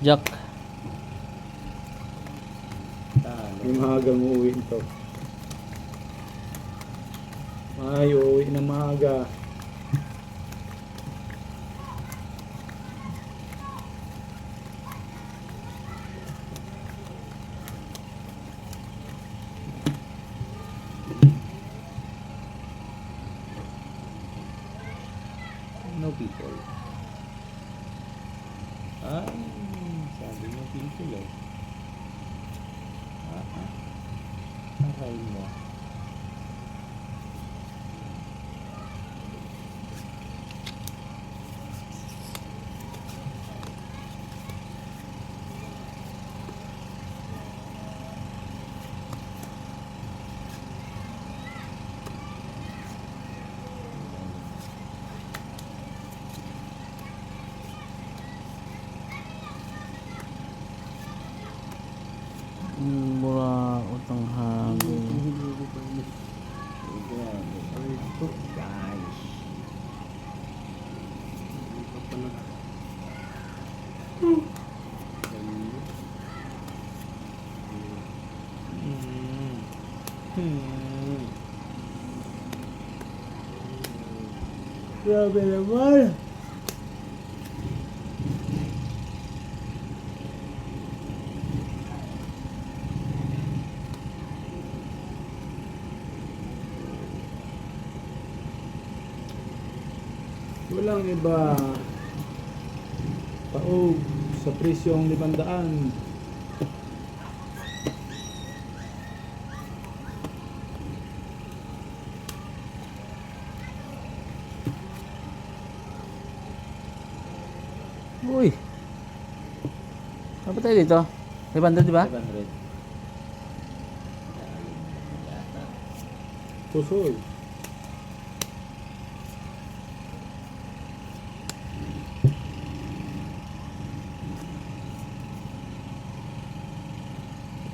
Jack. May maagang uuwi ito. Ay, uuwi na maaga. No people. Ay, sabi mo people eh. Aray mo. Mura utang hangin. Grabe. Ito guys. Grabe naman. Walang iba paog sa presyong 500. Uy. Apa tayo dito? 500 di ba? 500. Tusoy.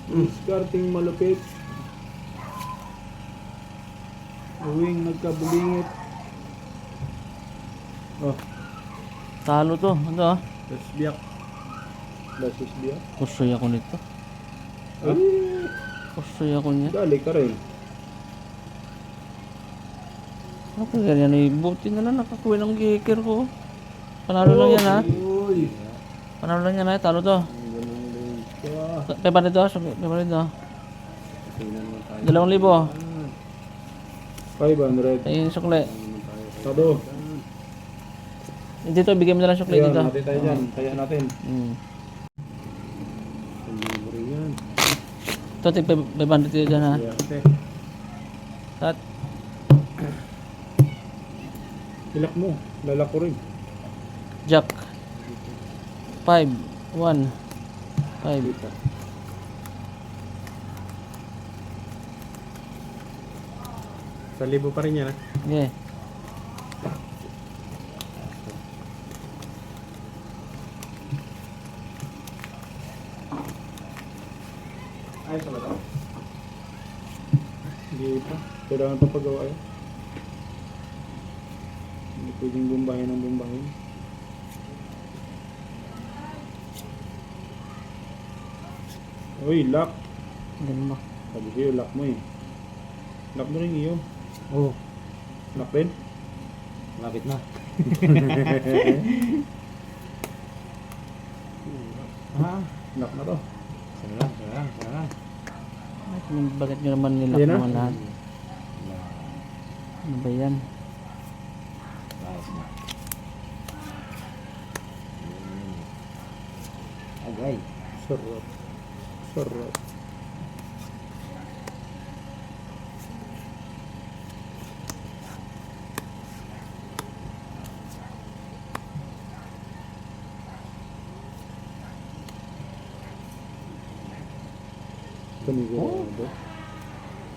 Discarding malupit. Uwing nagkabulingit. Oh, Talo to. Ano ah? that's biyak. Basis biyak. Kusoy ako nito. Ay, Kusoy ako niya. dali ka rin. Ano ka ganyan eh? Buti na lang nakakuha ng geeker ko. Panalo lang yan ha. Uy. Panalo lang yan ha. Talo to. Ka. Pepa nito. Pepa nito. Tingnan mo tayo. 2,000. 500. Tayo yung sukle. Tado. Dito, bigyan mo na lang sukle Ayan, dito. natin tayo dyan. Kaya natin. Libo rin yan. Ito, tig 500 dito dyan ha. Yeah, okay. At, Hilak mo. Lalak ko rin. Jack. 5, 1, 5. Dito. Sa libo pa rin yan, ha? Okay. Ayos na ba ito? Hindi pa. Kailangan pa pagawa yan. Hindi pwedeng bumbahin ng bumbahin. Uy, lock. Ganun mo. Sabi ko lock mo eh. Lock mo rin iyo. Oh. Lock rin? Lapit na. Ha? Lock na to. Sana lang, sana lang, sana lang. Bakit nyo naman nilak Ayan na. naman lahat? Ano ba yan? Ayos na. Agay. Sarap. Sarap. Panigurado.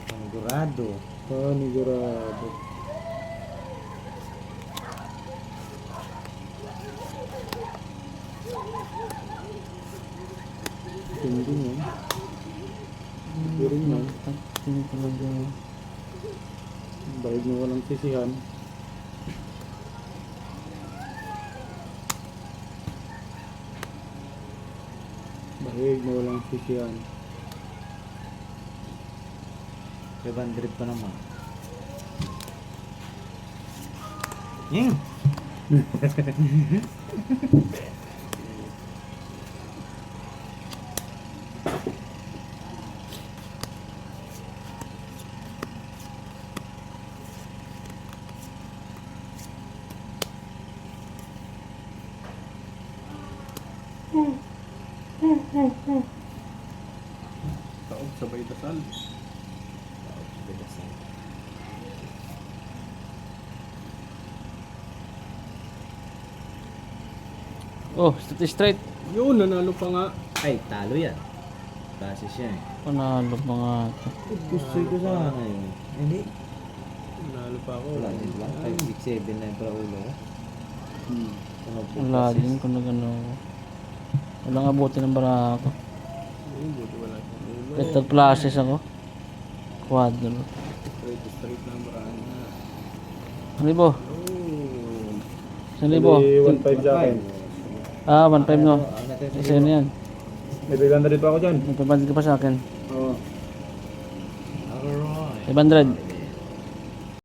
Panigurado. Panigurado. Hindi yan. Hindi rin yan. Tingin ko lang dyan. Bayad na walang sisihan. Bahig na walang sisihan. 500 pa naman. Yung! Taob sabay dasal. Oh, straight. Yun, nanalo pa nga. Ay, talo yan. Kasi siya eh. Panalo mga ito. Gusto ko sana yun. Hindi. Nanalo pa ako. Wala din lang. 5, 6, 7 na yung para ulo ko. Hmm. Wala din kung nagano. Walang abuti ng barako. Buti wala siyang ulo. Ito classes ako. Quadro. Straight lang maraan na. 1,000. Oh. 1,000. 1.5 sa akin. Ah, 1,500 no. Ano natin sa Kasi ano yan. May 300 pa ako dyan. May 500 ka pa sa akin. Oo. Alright. 500.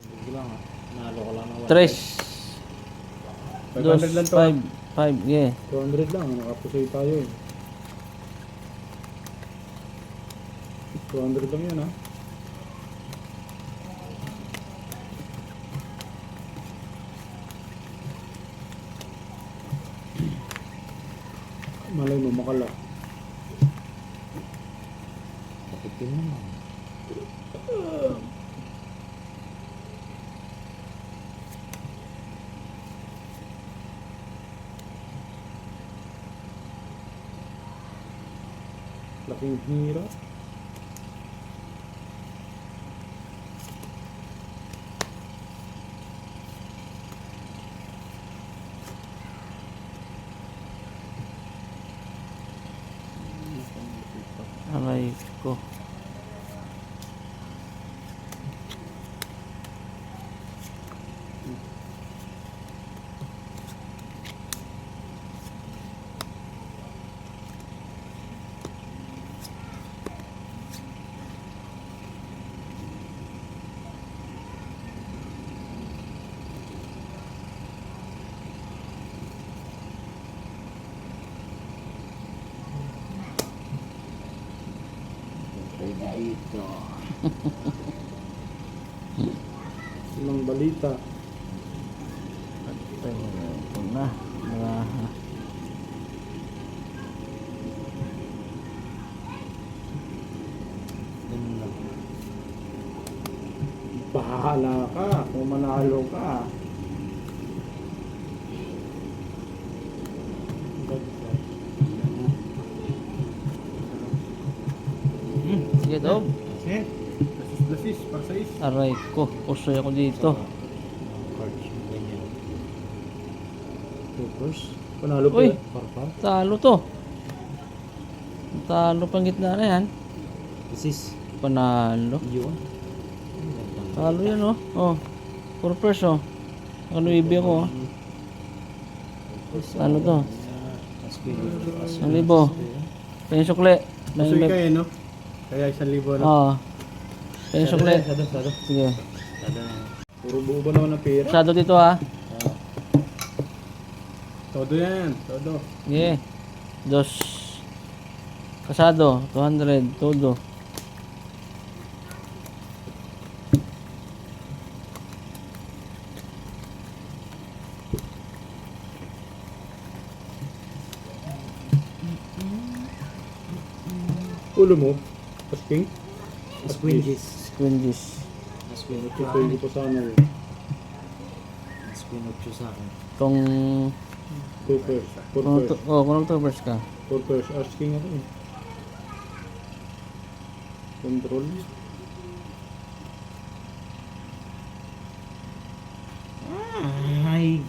Sige lang ah. Nalo ko lang ng 3. 500 lang to. 5. Yeah. 200 lang. Nakapusoy tayo eh. 200 lang yan ha. Malay mo, makala. Kapitin naman. Laking hirap. Aray ko. Pwede dito. Ilang balita. Ito na. Baraha. Ganun lang. Bahala ka kung manalo ka. Sige daw. Eh, lasis, para sa is. Aray ko. Usoy ako dito. Cards yung ganyan. Papers. Panalo pa Uy. yan. Parpar. Talo to. Talo pang gitna na yan. This is Panalo. yun. Talo yan oh. Oh. Purpose oh. Ano ibig ko oh. Talo to. Ang libo. Pensukle. Pusoy ka eh, no? Kaya 1,000 na. Oo. Pensukle. Sado. Sige. Puro buo ba naman ng pera? Masyado dito ha. Todo yan, todo. Sige. Dos. Kasado. 200. Todo. Ulo mo? Asking? Squinges. Squinges. Squin 8 Pusoy ko pa sana yun. Squin 8 sa akin. Kung... Two pairs. Four Kung, pairs. kung nag-tubers ka. 4 pairs. Asking ako eh. Control. Ay.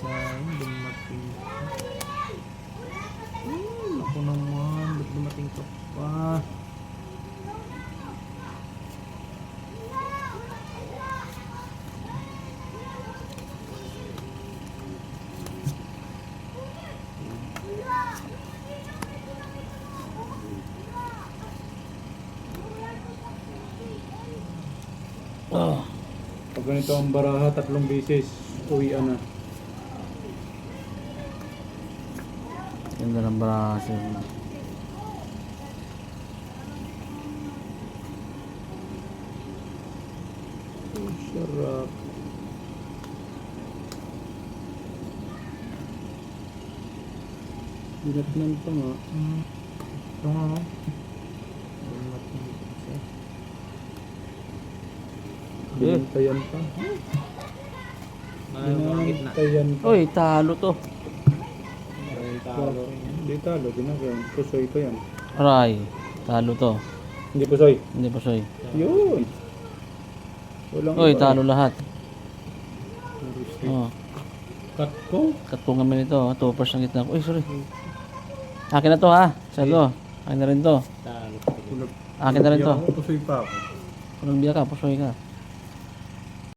Sayang, dumating ka. Ako naman, ba't dumating ka pa? Pag ganito ang baraha, 3 beses, uwian na. Ganda ng braso. Sarap. Dinatnan pa nga. Ito nga oh. Dumating kasi. Binantayan pa. Gitna. Binantayan pa. Uy, talo to. Ay, talo rin yan. Hindi talo, ginagawa. Pusoy pa yan. Aray, talo to. Hindi pusoy. Hindi pa soy. Yun. Walang Uy, iba. talo lahat. Puro straight. Oh, Cut ko. katungan mo nito. 2% ang gitna ko. Uy, sorry. Akin na to ha. Salo. Akin na rin to. Talo. Akin na rin to. Pusoy pa ako. Kung nagbiya ka, pusoy ka.